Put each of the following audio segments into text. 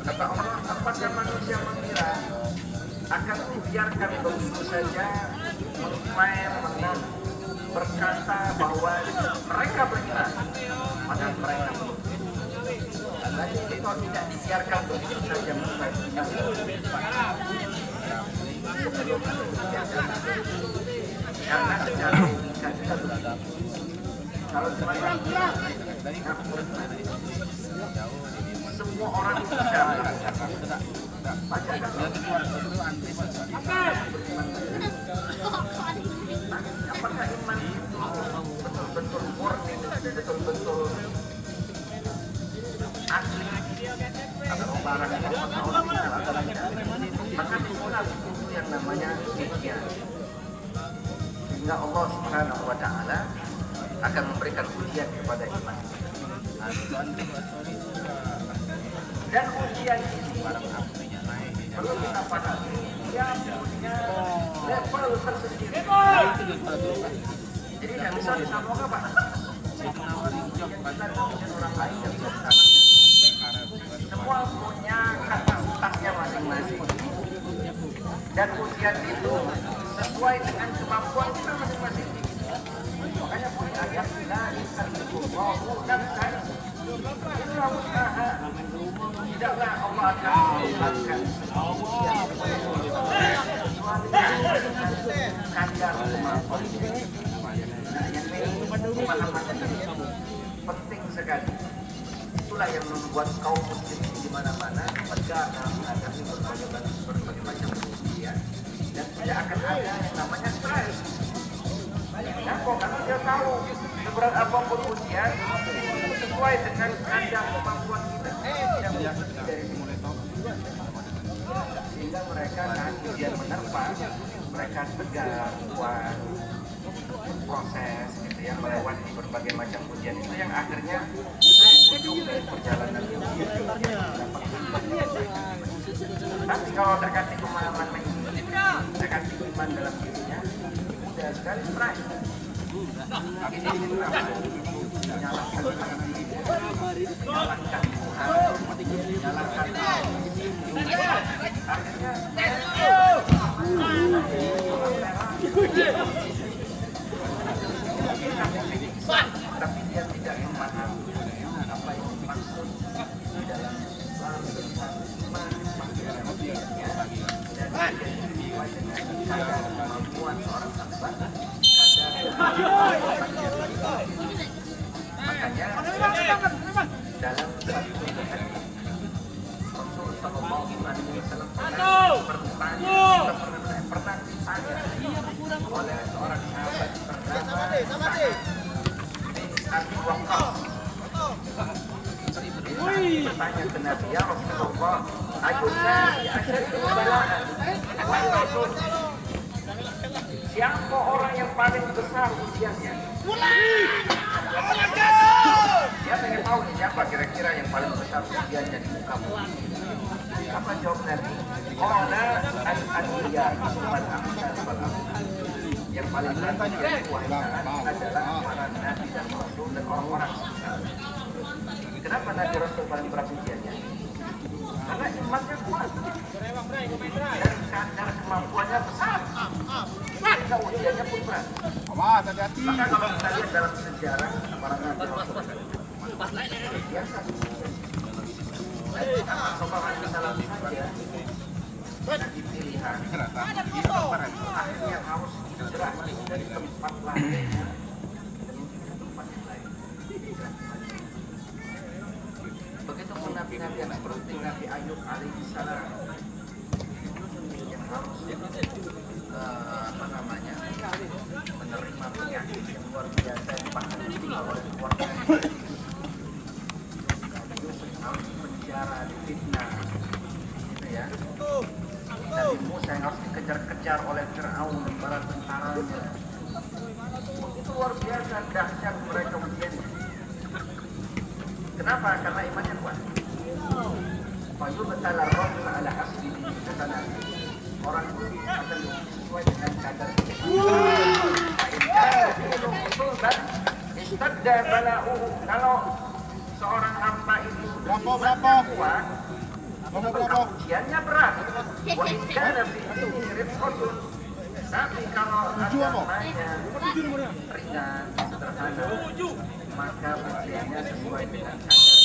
Kata Allah, apakah manusia mengira akan dibiarkan begitu saja mengklaim, berkata bahwa mereka beriman, padahal mereka belum. Karena itu tidak dibiarkan begitu saja mengklaim iman sebelum karena secara logika kita begitu. Kalau semua orang bisa melakukan. Apakah iman itu betul-betul murni, betul-betul asli atau barang maka disitulah itu yang namanya ujian. Sehingga Allah Subhanahu wa Ta'ala akan memberikan ujian kepada iman. Dan ujian ini perlu kita pahami, dia punya level tersendiri. Jadi nggak bisa disamakan, Pak. Orang lain yang bisa. Semua punya kapasitasnya masing-masing. Dan ujian itu sesuai dengan kemampuan kita masing-masing. Makanya punya ayat kita dan saya itulah usaha. Tidaklah Allah akan melakukan kadar kemampuan. Penting sekali. Itulah yang membuat kaum muslim di mana-mana tegar menghadapi berbagai macam ujian dan tidak akan ada yang namanya stres. Kenapa? Karena dia tahu seberat apapun ujian itu sesuai dengan kadar kemampuan kita. Tidak lebih dari itu. Sehingga mereka saat ujian menerpa, mereka tegar, kuat, proses gitu ya, melewati berbagai macam ujian itu yang akhirnya mendukung perjalanan hidup. Tapi kalau tidak kasih pemahaman ini, tidak kasih iman dalam dirinya, mudah sekali stres. Ini menyalahkan Tuhan, menyalahkan akhirnya tapi dia tidak memahami apa yang dimaksud di dalam Islam tentang iman, maksudnya dan sesuai dengan kadar kemampuan seorang hamba, makanya dalam satu hadis Rasul Sallallahu Alaihi Wasallam pernah ditanya oleh seorang sahabat bernama Abi Waqqas. Bertanya ke Nabi, ya Rasulullah, ayunna asyaddu bala'an wa rasul. Siapa orang yang paling besar ujiannya? Dia pengen tahu nih siapa kira-kira yang paling besar ujiannya di muka bumi. Apa jawab Nabi? Qala al-anbiya wal amsal wal amsal. Yang paling berat adalah para nabi dan rasul dan orang-orang sekitar. Kenapa nabi rasul paling berat ujiannya? Karena imannya kuat dan kadar kemampuannya besar. Sehingga ujiannya pun berat. Maka kalau kita lihat dalam sejarah para nabi rasul biasa. Sama sokongan kita lakukan ya. Di pilihan akhirnya harus hijrah dari tempat lain menuju ke tempat yang lain. Begitu pun nabi-nabi yang seperti Nabi Ayub alaihissalam yang harus menerima penyakit yang luar biasa bahkan oleh keluarganya. Yusuf harus dipenjara, difitnah, gitu ya. Nabi Musa yang harus dikejar-kejar oleh Fir'aun dan para tentaranya. Itu luar biasa dahsyat mereka ujiannya. Kenapa? Karena imannya kuat. Fayul betala rajul ala hasbi kata Nabi. Orang itu akan sesuai dengan kadar iman. Betul kan? istadda bala'uhu, kalau seorang hamba ini sudah Berapa? kuat, maka ujiannya berat. Wa in kana fi dinihi rifqatun, tapi kalau agamanya ringan, sederhana, maka ujiannya sesuai dengan kadar.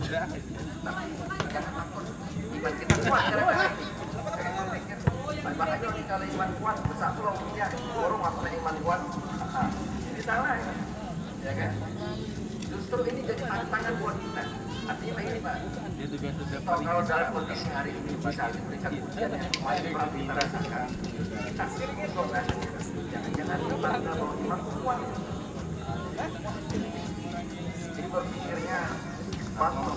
Jangan takut, iman kita kuat kadang-kadang. Makanya kalau iman kuat, besar pulau punya orang masalah iman kuat, ini salah ya kan? Justru ini jadi tantangan buat kita. Artinya begini Pak, kalau dalam kondisi hari ini bisa diberikan ujian yang lumayan berat kita rasakan, kita sholat, jangan-jangan bangga bahwa iman kuat. Jadi berpikirnya bantu,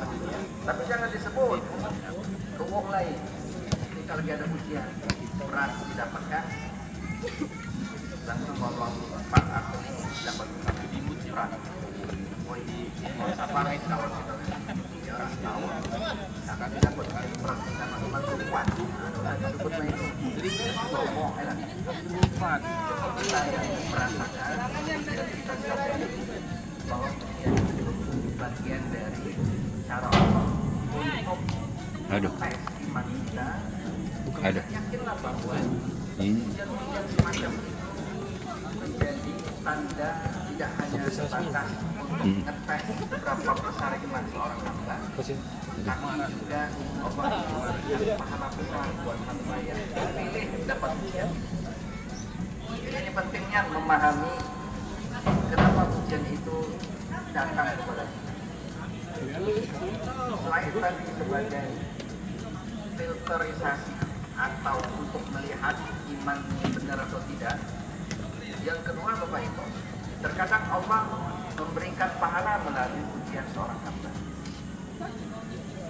tapi jangan disebut ruang lain. Ini kalau ada ujian berat didapatkan, langsung ngomong Pak aku ini dapat berat. Mau sabarin kawan kita, dia orang tahu, akan dapat berat sama iman kuat. Sebutnya itu, jadi ngomong enak. Kita yang merasakan, kita sadari bahwa bagian dari cara Allah untuk tes iman kita. Yakinlah bahwa ujian-ujian semacam itu menjadi tanda tidak hanya sebatas untuk ngetes berapa besar iman seorang hamba, tapi juga Allah memberikan pahala besar buat hamba yang terpilih dapat ujian. Ini pentingnya memahami kenapa ujian itu datang kepada kita. Selain tadi sebagai filterisasi atau untuk melihat iman benar atau tidak, yang kedua Bapak Ibu, terkadang Allah memberikan pahala melalui ujian seorang hamba.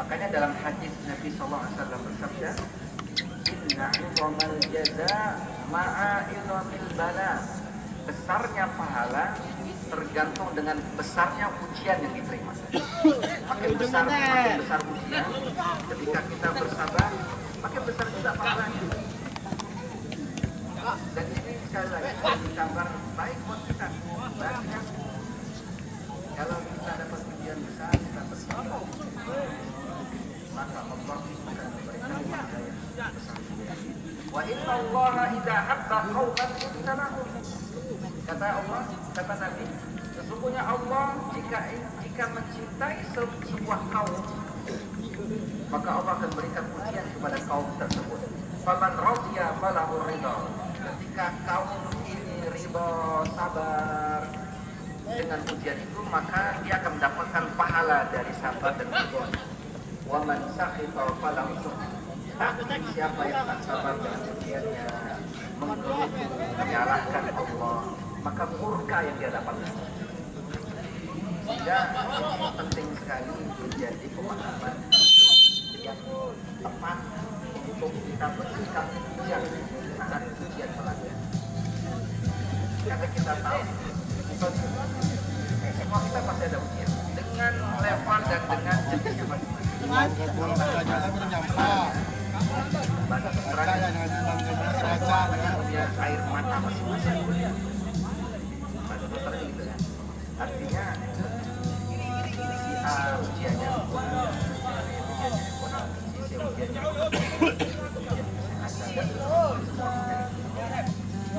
Makanya dalam hadis Nabi SAW bersabda, Inna 'idhamal jaza ma'a 'idhamil bala. Besarnya pahala tergantung dengan besarnya ujian yang diterima. Makin besar ujian, ketika kita bersabar, makin besar juga pahalanya. Dan ini sekali lagi kabar baik buat kita. Bahkan kalau kita dapat ujian besar, kita bersabar, maka Allah akan memberikan hidayah besar. Wa inna Allaha idza habba qauman ibtalahum. Kata Allah, kata Nabi, sesungguhnya Allah jika mencintai sebuah kaum, maka Allah akan berikan ujian kepada kaum tersebut. Faman radiya falahu ridha. Ketika kaum ini ridha, sabar dengan ujian itu, maka dia akan mendapatkan pahala dari sabar dan ridha. Wa man sakhita falahu sukhط. Tapi siapa yang tak sabar dengan ujiannya, menggerutu, menyalahkan Allah, maka murka yang dia dapatkan. Sehingga penting sekali menjadi pemahaman yang tepat untuk kita bersikap bijak saat ujian melanda. Karena kita tahu semua kita pasti ada ujian dengan level dan dengan jenisnya masing-masing. Bahasa punya air mata masing-masing. Bahasa dokter gitu ya. Artinya sisi A ujiannya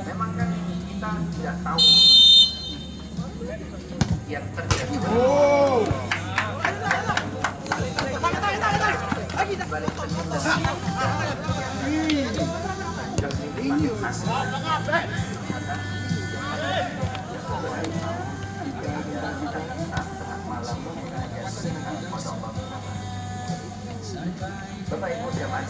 memang kan kita tidak tahu yang terjadi. Balik senyum Bapak Ibu jamaah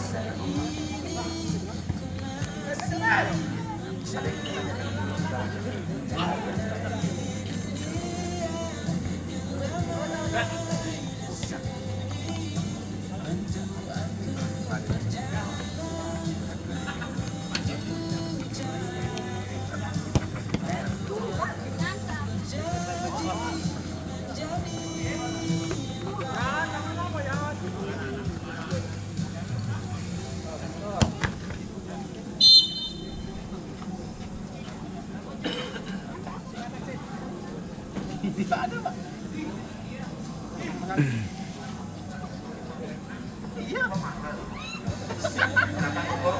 Tidak ada, Pak. Iya, Pak.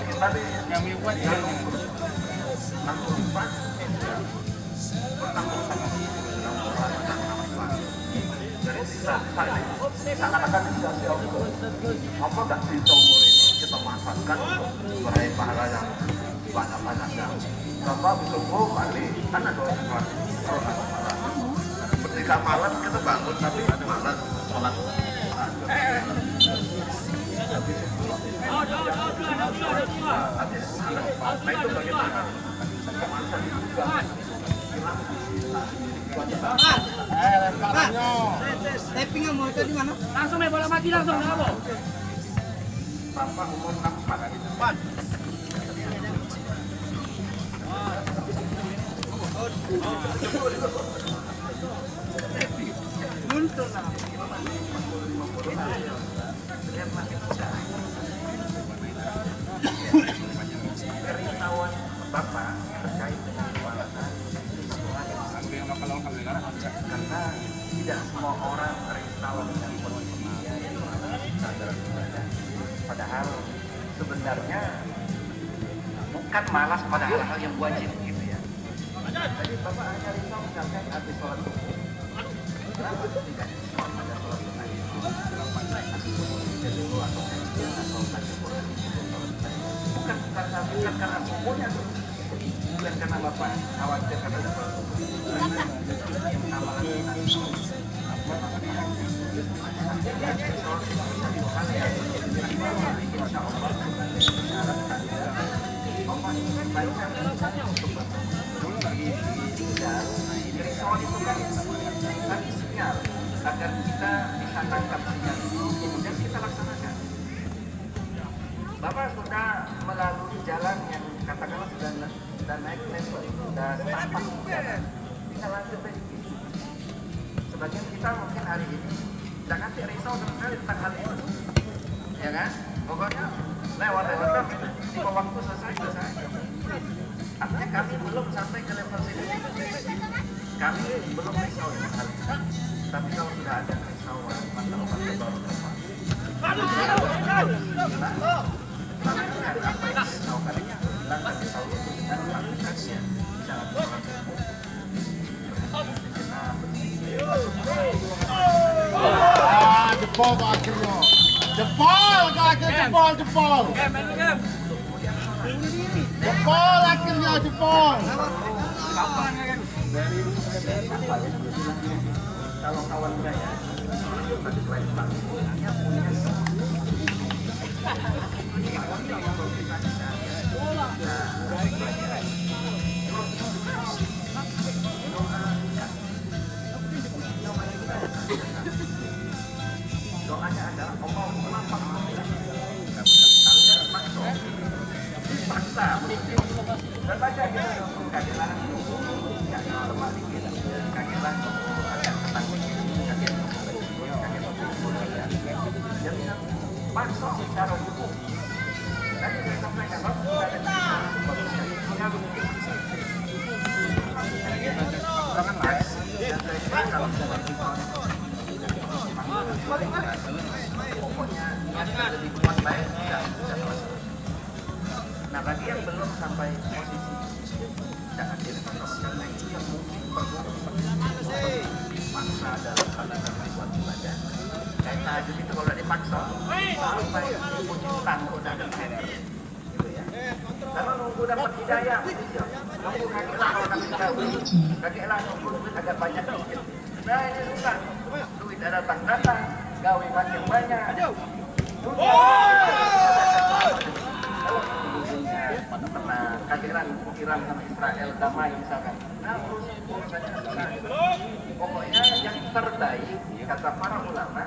Kita nih Kami buat ya. jadi seakan-akan dikasih Allah apa gak di umur ini kita manfaatkan untuk meraih pahala yang banyak-banyaknya. Bapak subuh kali kan ada sholat malam. Ketika malam kita bangun tapi malas sholat. Nah itu bagaimana? Tappingnya mau itu di mana? Langsung bola mati langsung apa? Bapak umur 64 Pak. Muncul lah. dia masih muda. Kerisauan Bapak terkait dengan kewalahan karena tidak semua orang risau dengan kondisinya yang sadar ibadah. Padahal sebenarnya bukan malas pada hal-hal yang wajib gitu ya. Jadi Bapak hanya risau misalkan habis sholat subuh. Kenapa tidak ada sholat sunnah? Bukan karena umurnya, bukan karena Bapak khawatir karena sholat subuh. Amalan sinyal agar kita bisa tangkap sinyal itu, kemudian kita laksanakan. Bapak sudah melalui jalan yang katakanlah sudah naik level, sudah tampak jalan, tinggal lanjut lagi. Sebagian kita mungkin hari ini tidak nanti risau sama sekali tentang hal itu, ya kan? Pokoknya lewat di waktu selesai. Artinya kami belum sampai ke level sini. Kami belum risau dengan hal itu. Tapi kalau sudah ada kerisauan, maka obatnya baru tepat. Lakukan apa yang dirisaukan itu, hilangkan risau itu dengan melakukannya. Jangan Jempol Pak akhirnya. Jempol akhirnya jempol. Kalau kawan saya tadi selain dia punya doanya adalah Allah melapang kalian dipaksa dan baca kita kajian lemah dikit kajian agak tenang kajian paksa secara hukum tadi saya sampaikan sudah ada jangan lain dan saya kira kalau pokoknya lebih kuat baik sudah selesai. Nah bagi yang belum sampai posisi jangan jadi karena itu yang mungkin perlu dipaksa dalam hal buat ibadah. Kayak tahajud itu kalau udah dipaksa sampai punya utang udah ada gitu ya. Kalau nunggu dapat hidayah nunggu kakilah kalau kakilah nunggu duit agak banyak dikit. Nah ini susah, duit ada datang gawe makin banyak. Pernah kakiran Iran sama Israel damai misalkan. Nah urusannya susah. Pokoknya yang terbaik kata para ulama,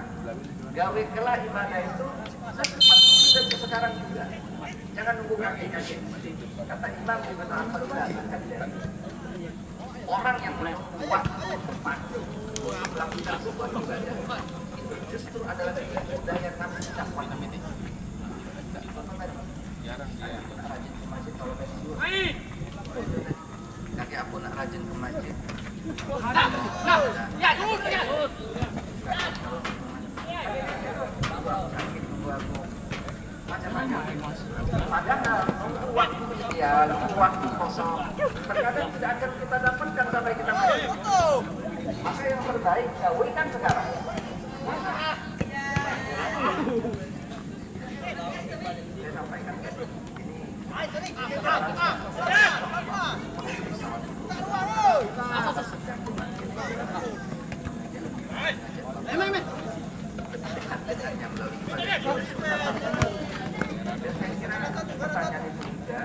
gawe kelah ibadah itu secepat mungkin sekarang juga. Jangan nunggu kakinya gitu. Kata Imam Ibn Al-Fatihah orang yang menunggu waktu tepat melakukan sebuah ibadah justru adalah ibadah yang namanya dakwah. Kakek aku nak rajin ke masjid. Iya, waktu kosong. Terkadang tidak akan kita dapatkan sampai kita main. Maka yang terbaik kawinkan sekarang. Saya sampaikan pertanyaan itu juga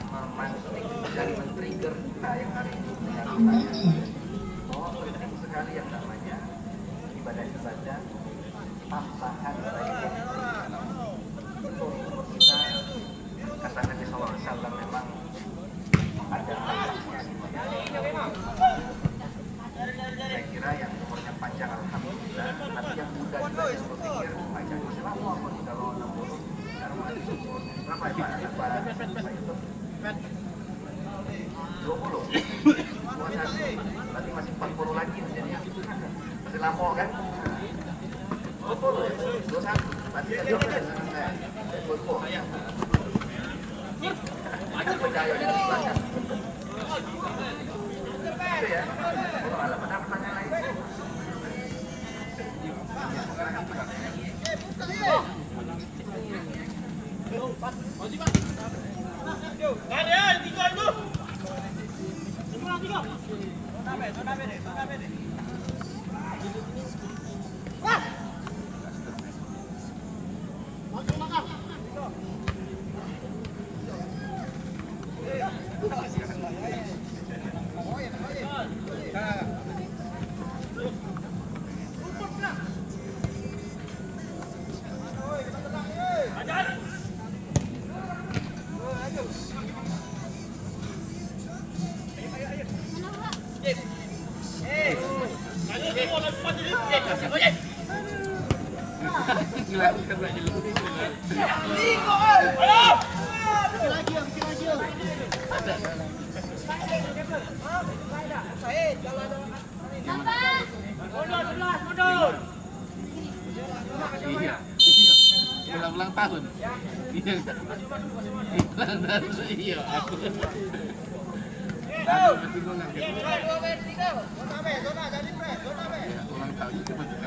memancing dan men-trigger kita yang hari ini penting sekali yang namanya ibadah-ibadah tambahan kita kata Nabi SAW memang ada saya kira yang umurnya panjang alhamdulillah, tapi yang muda juga yang berpikir panjang selama aku di dalam 60 berapa ya Pak? Itu 20 berarti masih 40 lagi jadi masih lama kan? 20 ya? 21 berarti ya 20 ya? Aku percaya di belakang itu ya? Kalau ada pertanyaan lain ulang tahun. Iya, aku. Ulang tahun itu juga.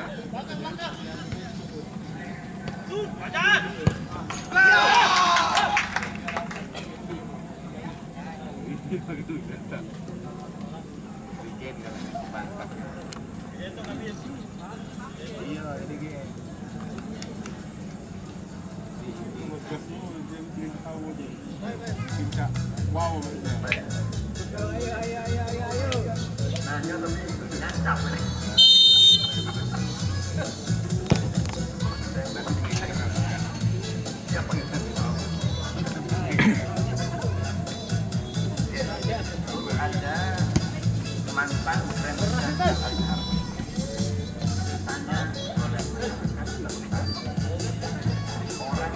Wow, nah dia lebih nyacap nih siapa yang ada mantan presiden Azhar tanya oleh masyarakat tentang orang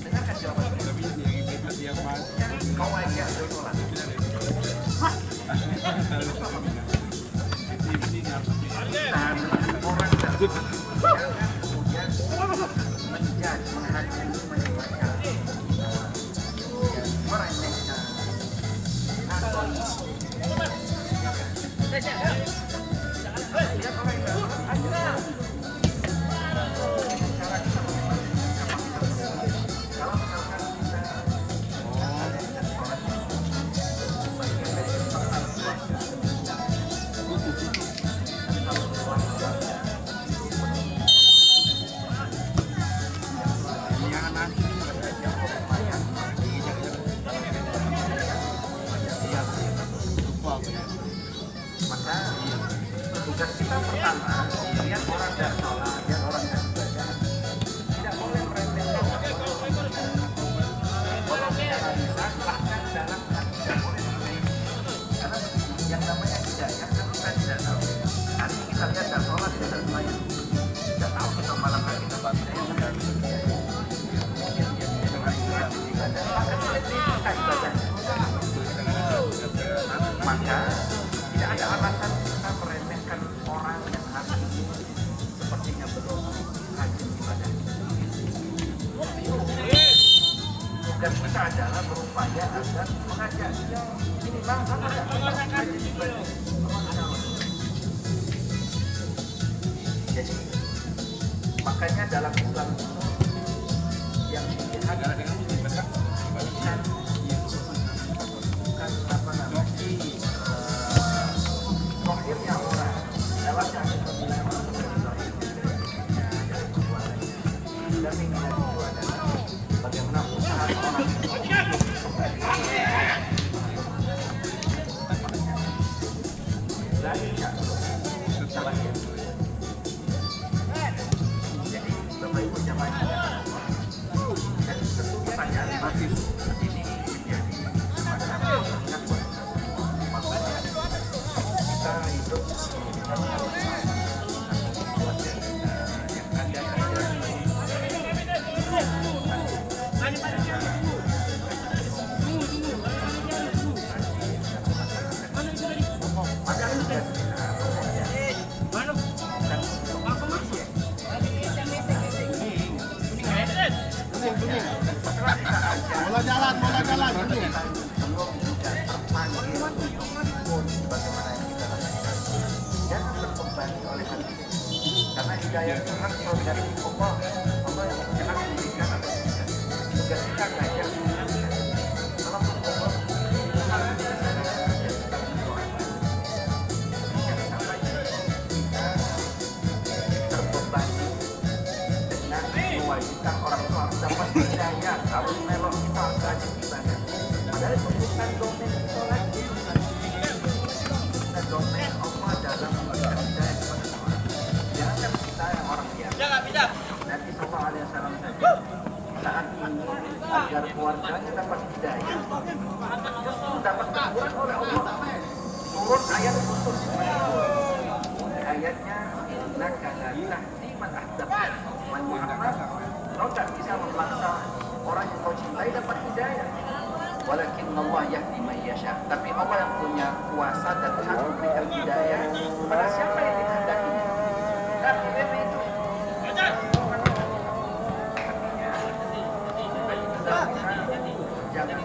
dengarkan jawaban kau aja sholat orang kemudian menjudge menghakimi meremehkan dan kita adalah berupaya agar mengajak dia ini bang, jadi makanya dalam Islam itu yang dilihat bukan apa namanya zahirnya orang dalam yang kita bilang tapi nilai itu adalah bagaimana usaha orang jadi Bapak Ibu jamaah dan tentu pertanyaan masih ini menjadi masalah sangat kita hidup Bola jalan. Bening. belum tidak terpanggil pun bagaimana yang kita lakukan jangan terbebani oleh hati karena hidayah itu hak prerogatif Allah yang hak memberikan atau tidak tugas kita ngajak kalau Allah jangan sampai kita terbebani dengan mewajibkan orang tua harus dapat hidayah harus melok kita harus rajin ibadah padahal itu bukan domain sholat bukan domain Allah dalam memberikan hidayah kepada orang jangan kita yang orang biasa Nabi SAW saja saat ini agar keluarganya dapat hidayah dapat teguran oleh Allah turun ayat khusus ayatnya innaka la tahdi man ahbabta man Muhammad kau tak bisa memaksa orang yang kau cintai dapat hidayah walakin Allah yahdi man yasha tapi Allah yang punya kuasa dan hak memberikan hidayah kepada siapa yang dikehendakinya dan hidayah itu artinya jangan